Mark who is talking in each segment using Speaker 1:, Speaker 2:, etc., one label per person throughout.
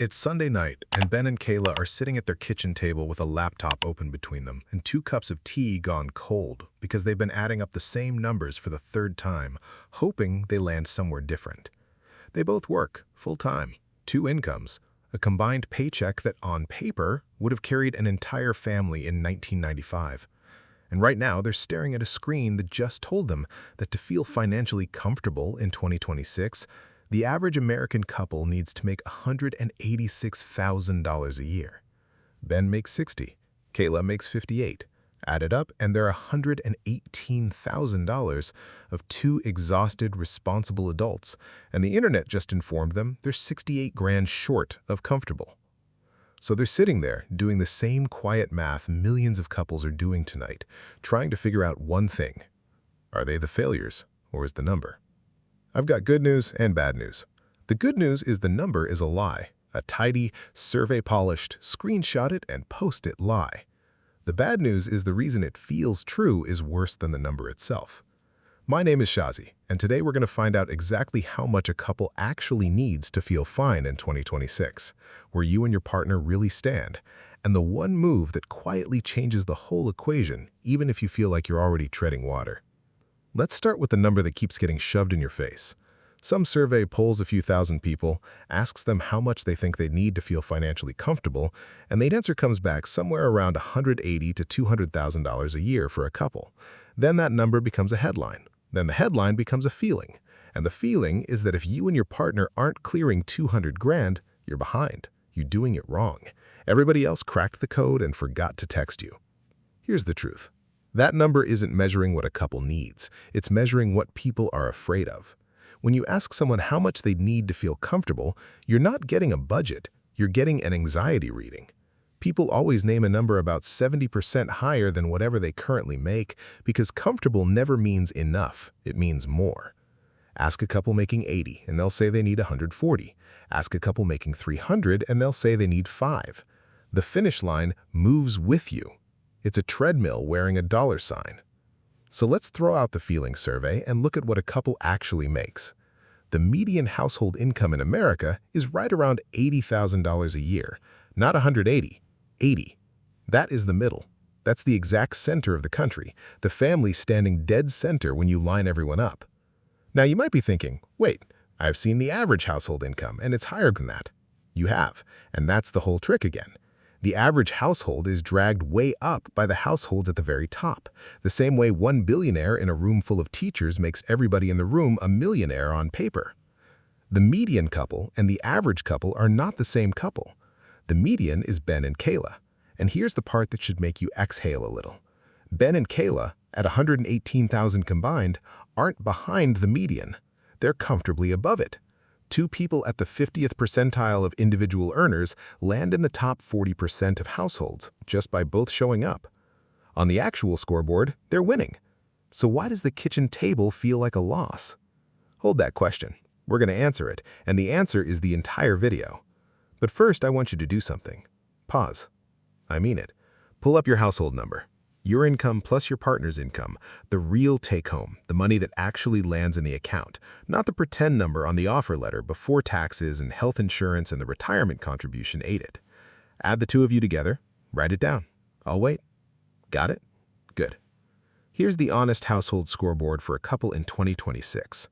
Speaker 1: It's Sunday night, and Ben and Kayla are sitting at their kitchen table with a laptop open between them and 2 cups of tea gone cold because they've been adding up the same numbers for the third time, hoping they land somewhere different. They both work, full-time, 2 incomes, a combined paycheck that, on paper, would have carried an entire family in 1995. And right now, they're staring at a screen that just told them that to feel financially comfortable in 2026, the average American couple needs to make $186,000 a year. Ben makes 60, Kayla makes 58. Add it up, and they're $118,000 of 2 exhausted, responsible adults, and the internet just informed them they're 68 grand short of comfortable. So they're sitting there doing the same quiet math millions of couples are doing tonight, trying to figure out one thing. Are they the failures, or is the number? I've got good news and bad news. The good news is the number is a lie, a tidy, survey-polished, screenshot-it and post-it lie. The bad news is the reason it feels true is worse than the number itself. My name is Shazi, and today we're going to find out exactly how much a couple actually needs to feel fine in 2026, where you and your partner really stand, and the one move that quietly changes the whole equation, even if you feel like you're already treading water. Let's start with the number that keeps getting shoved in your face. Some survey polls a few thousand people, asks them how much they think they need to feel financially comfortable, and the answer comes back somewhere around $180,000 to $200,000 a year for a couple. Then that number becomes a headline. Then the headline becomes a feeling. And the feeling is that if you and your partner aren't clearing 200 grand, you're behind. You're doing it wrong. Everybody else cracked the code and forgot to text you. Here's the truth. That number isn't measuring what a couple needs. It's measuring what people are afraid of. When you ask someone how much they need to feel comfortable, you're not getting a budget. You're getting an anxiety reading. People always name a number about 70% higher than whatever they currently make because comfortable never means enough. It means more. Ask a couple making 80 and they'll say they need 140. Ask a couple making 300 and they'll say they need 5. The finish line moves with you. It's a treadmill wearing a dollar sign. So let's throw out the feeling survey and look at what a couple actually makes. The median household income in America is right around $80,000 a year, not 180, 80. That is the middle. That's the exact center of the country, the family standing dead center when you line everyone up. Now you might be thinking, wait, I've seen the average household income and it's higher than that. You have, and that's the whole trick again. The average household is dragged way up by the households at the very top, the same way one billionaire in a room full of teachers makes everybody in the room a millionaire on paper. The median couple and the average couple are not the same couple. The median is Ben and Kayla, and here's the part that should make you exhale a little. Ben and Kayla, at 118,000 combined, aren't behind the median. They're comfortably above it. 2 people at the 50th percentile of individual earners land in the top 40% of households just by both showing up. On the actual scoreboard, they're winning. So why does the kitchen table feel like a loss? Hold that question. We're going to answer it, and the answer is the entire video. But first, I want you to do something. Pause. I mean it. Pull up your household number. Your income plus your partner's income, the real take-home, the money that actually lands in the account, not the pretend number on the offer letter before taxes and health insurance and the retirement contribution ate it. Add the 2 of you together, write it down. I'll wait. Got it? Good. Here's the honest household scoreboard for a couple in 2026.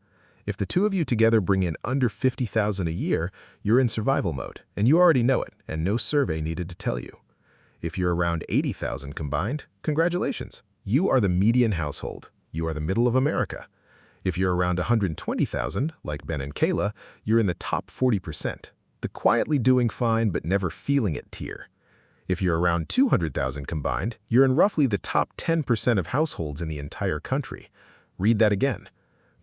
Speaker 1: If the 2 of you together bring in under $50,000 a year, you're in survival mode, and you already know it, and no survey needed to tell you. If you're around 80,000 combined, congratulations. You are the median household. You are the middle of America. If you're around 120,000, like Ben and Kayla, you're in the top 40%, the quietly doing fine but never feeling it tier. If you're around 200,000 combined, you're in roughly the top 10% of households in the entire country. Read that again.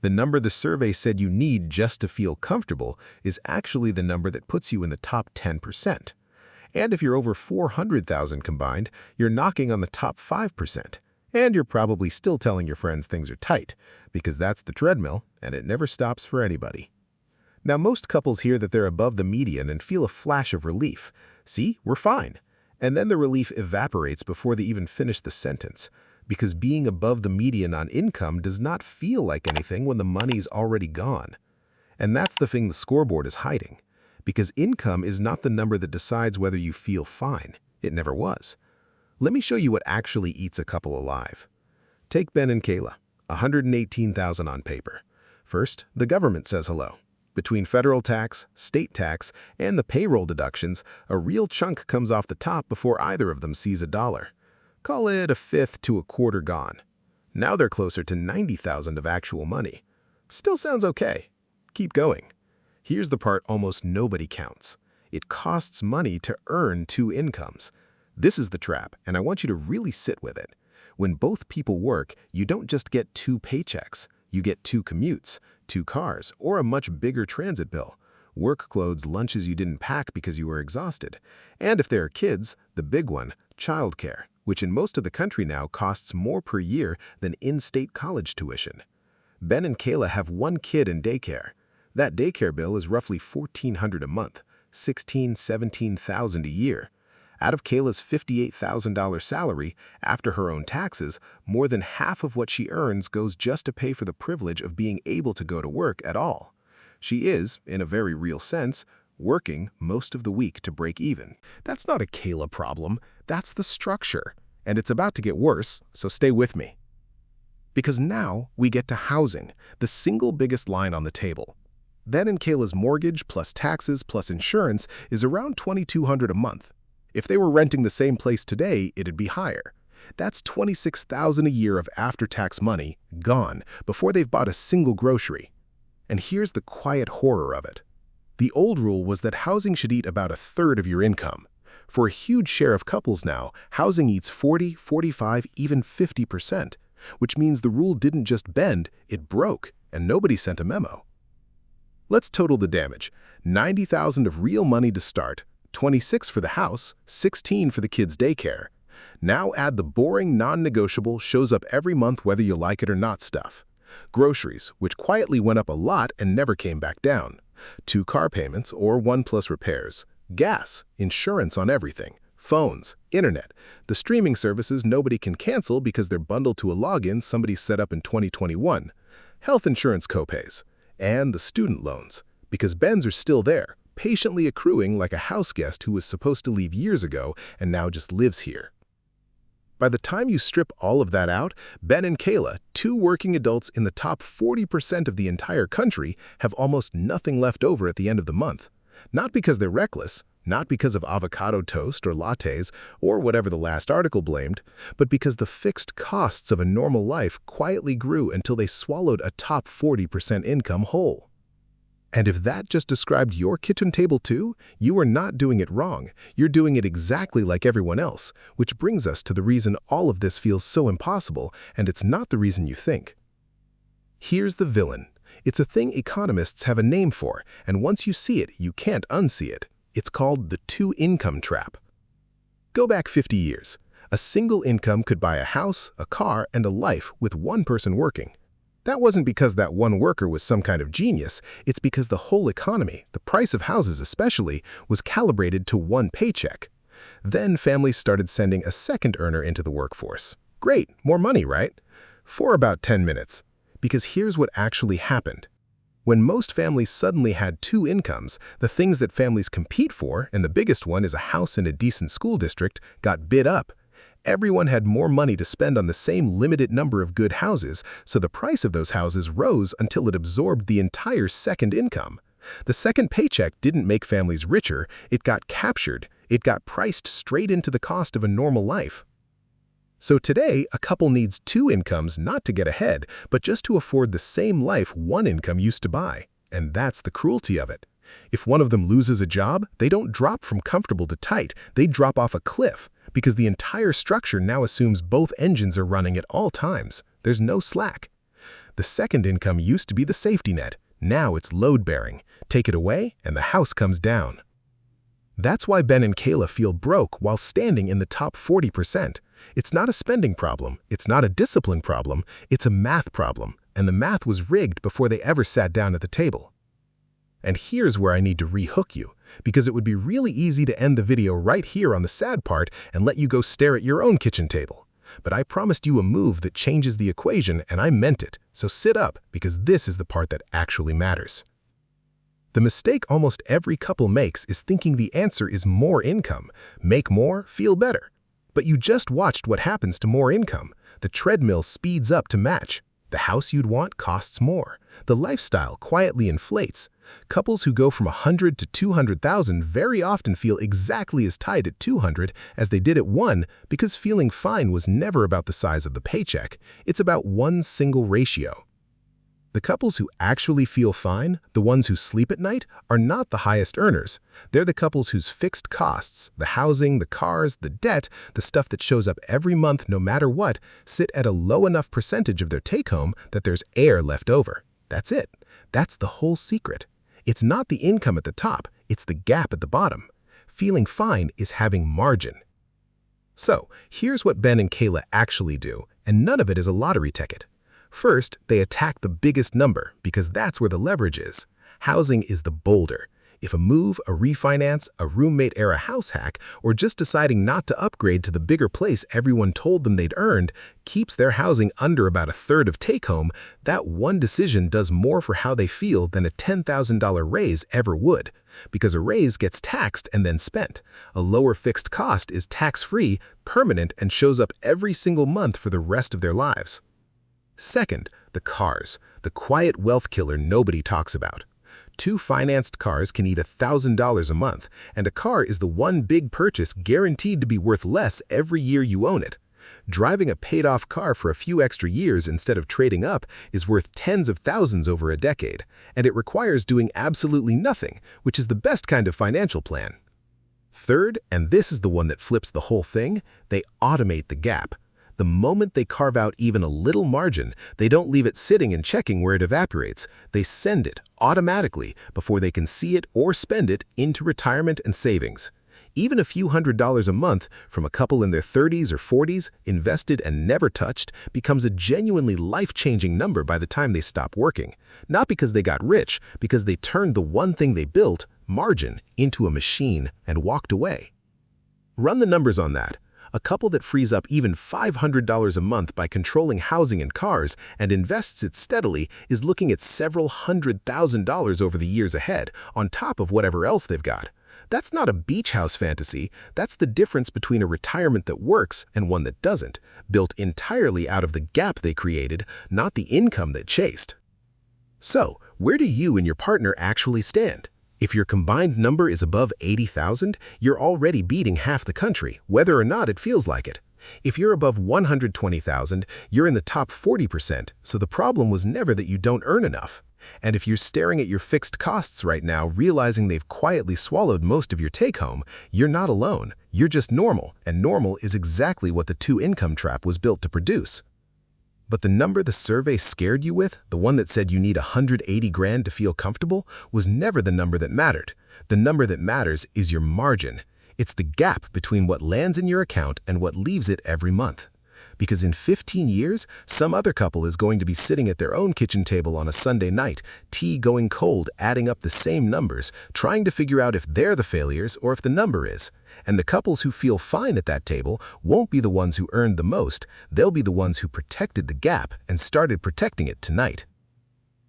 Speaker 1: The number the survey said you need just to feel comfortable is actually the number that puts you in the top 10%. And if you're over 400,000 combined, you're knocking on the top 5%. And you're probably still telling your friends things are tight, because that's the treadmill, and it never stops for anybody. Now, most couples hear that they're above the median and feel a flash of relief. See, we're fine. And then the relief evaporates before they even finish the sentence, because being above the median on income does not feel like anything when the money's already gone. And that's the thing the scoreboard is hiding. Because income is not the number that decides whether you feel fine. It never was. Let me show you what actually eats a couple alive. Take Ben and Kayla, $118,000 on paper. First, the government says hello. Between federal tax, state tax, and the payroll deductions, a real chunk comes off the top before either of them sees a dollar. Call it a fifth to a quarter gone. Now they're closer to $90,000 of actual money. Still sounds okay. Keep going. Here's the part almost nobody counts. It costs money to earn two incomes. This is the trap, and I want you to really sit with it. When both people work, you don't just get two paychecks. You get two commutes, two cars, or a much bigger transit bill. Work clothes, lunches you didn't pack because you were exhausted. And if there are kids, the big one, childcare, which in most of the country now costs more per year than in-state college tuition. Ben and Kayla have one kid in daycare. That daycare bill is roughly $1,400 a month, $16,000–17,000 a year. Out of Kayla's $58,000 salary, after her own taxes, more than half of what she earns goes just to pay for the privilege of being able to go to work at all. She is, in a very real sense, working most of the week to break even. That's not a Kayla problem, that's the structure. And it's about to get worse, so stay with me. Because now we get to housing, the single biggest line on the table. Ben and Kayla's mortgage plus taxes plus insurance is around $2,200 a month. If they were renting the same place today, it'd be higher. That's $26,000 a year of after-tax money gone before they've bought a single grocery. And here's the quiet horror of it. The old rule was that housing should eat about a third of your income. For a huge share of couples now, housing eats 40, 45, even 50%, which means the rule didn't just bend, it broke, and nobody sent a memo. Let's total the damage. $90,000 of real money to start, $26,000 for the house, $16,000 for the kids' daycare. Now add the boring, non-negotiable, shows up every month whether you like it or not stuff. Groceries, which quietly went up a lot and never came back down. 2 car payments or 1 plus repairs. Gas, insurance on everything. Phones, internet, the streaming services nobody can cancel because they're bundled to a login somebody set up in 2021. Health insurance copays. And the student loans, because Ben's are still there, patiently accruing like a house guest who was supposed to leave years ago and now just lives here. By the time you strip all of that out, Ben and Kayla, 2 working adults in the top 40% of the entire country, have almost nothing left over at the end of the month. Not because they're reckless, not because of avocado toast or lattes or whatever the last article blamed, but because the fixed costs of a normal life quietly grew until they swallowed a top 40% income whole. And if that just described your kitchen table too, you are not doing it wrong. You're doing it exactly like everyone else, which brings us to the reason all of this feels so impossible, and it's not the reason you think. Here's the villain. It's a thing economists have a name for, and once you see it, you can't unsee it. It's called the two-income trap. Go back 50 years. A single income could buy a house, a car, and a life with one person working. That wasn't because that one worker was some kind of genius. It's because the whole economy, the price of houses especially, was calibrated to one paycheck. Then families started sending a second earner into the workforce. Great, more money, right? For about 10 minutes. Because here's what actually happened. When most families suddenly had 2 incomes, the things that families compete for, and the biggest one is a house in a decent school district, got bid up. Everyone had more money to spend on the same limited number of good houses, so the price of those houses rose until it absorbed the entire second income. The second paycheck didn't make families richer, it got captured. It got priced straight into the cost of a normal life. So today, a couple needs 2 incomes not to get ahead, but just to afford the same life one income used to buy. And that's the cruelty of it. If one of them loses a job, they don't drop from comfortable to tight, they drop off a cliff, because the entire structure now assumes both engines are running at all times. There's no slack. The second income used to be the safety net. Now it's load-bearing. Take it away, and the house comes down. That's why Ben and Kayla feel broke while standing in the top 40%. It's not a spending problem, it's not a discipline problem, it's a math problem, and the math was rigged before they ever sat down at the table. And here's where I need to re-hook you, because it would be really easy to end the video right here on the sad part and let you go stare at your own kitchen table. But I promised you a move that changes the equation, and I meant it, so sit up, because this is the part that actually matters. The mistake almost every couple makes is thinking the answer is more income. Make more, feel better. But you just watched what happens to more income. The treadmill speeds up to match. The house you'd want costs more. The lifestyle quietly inflates. Couples who go from 100 to 200,000 very often feel exactly as tight at 200 as they did at 1 because feeling fine was never about the size of the paycheck. It's about one single ratio. The couples who actually feel fine, the ones who sleep at night, are not the highest earners. They're the couples whose fixed costs, the housing, the cars, the debt, the stuff that shows up every month no matter what, sit at a low enough percentage of their take-home that there's air left over. That's it. That's the whole secret. It's not the income at the top, it's the gap at the bottom. Feeling fine is having margin. So, here's what Ben and Kayla actually do, and none of it is a lottery ticket. First, they attack the biggest number because that's where the leverage is. Housing is the boulder. If a move, a refinance, a roommate-era house hack, or just deciding not to upgrade to the bigger place everyone told them they'd earned keeps their housing under about a third of take-home, that one decision does more for how they feel than a $10,000 raise ever would. Because a raise gets taxed and then spent. A lower fixed cost is tax-free, permanent, and shows up every single month for the rest of their lives. Second, the cars, the quiet wealth killer nobody talks about. 2 financed cars can eat $1,000 a month, and a car is the one big purchase guaranteed to be worth less every year you own it. Driving a paid-off car for a few extra years instead of trading up is worth tens of thousands over a decade, and it requires doing absolutely nothing, which is the best kind of financial plan. Third, and this is the one that flips the whole thing, they automate the gap. The moment they carve out even a little margin, they don't leave it sitting and checking where it evaporates. They send it automatically before they can see it or spend it into retirement and savings. Even a few $100s a month from a couple in their 30s or 40s, invested and never touched, becomes a genuinely life-changing number by the time they stop working. Not because they got rich, because they turned the one thing they built, margin, into a machine and walked away. Run the numbers on that. A couple that frees up even $500 a month by controlling housing and cars and invests it steadily is looking at several $100,000 over the years ahead, on top of whatever else they've got. That's not a beach house fantasy. That's the difference between a retirement that works and one that doesn't, built entirely out of the gap they created, not the income they chased. So, where do you and your partner actually stand? If your combined number is above 80,000, you're already beating half the country, whether or not it feels like it. If you're above 120,000, you're in the top 40%, so the problem was never that you don't earn enough. And if you're staring at your fixed costs right now, realizing they've quietly swallowed most of your take-home, you're not alone. You're just normal, and normal is exactly what the two-income trap was built to produce. But the number the survey scared you with, the one that said you need 180 grand to feel comfortable, was never the number that mattered. The number that matters is your margin. It's the gap between what lands in your account and what leaves it every month. Because in 15 years, some other couple is going to be sitting at their own kitchen table on a Sunday night, tea going cold, adding up the same numbers, trying to figure out if they're the failures or if the number is. And the couples who feel fine at that table won't be the ones who earned the most. They'll be the ones who protected the gap and started protecting it tonight.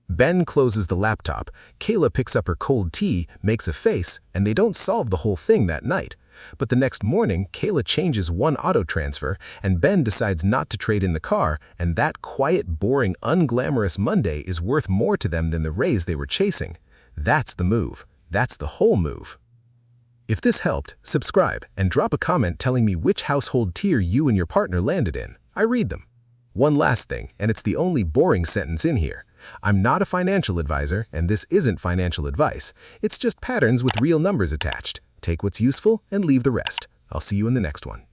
Speaker 1: Ben closes the laptop, Kayla picks up her cold tea, makes a face, and they don't solve the whole thing that night. But the next morning, Kayla changes one auto transfer, and Ben decides not to trade in the car, and that quiet, boring, unglamorous Monday is worth more to them than the raise they were chasing. That's the move. That's the whole move. If this helped, subscribe and drop a comment telling me which household tier you and your partner landed in. I read them. One last thing, and it's the only boring sentence in here. I'm not a financial advisor, and this isn't financial advice. It's just patterns with real numbers attached. Take what's useful and leave the rest. I'll see you in the next one.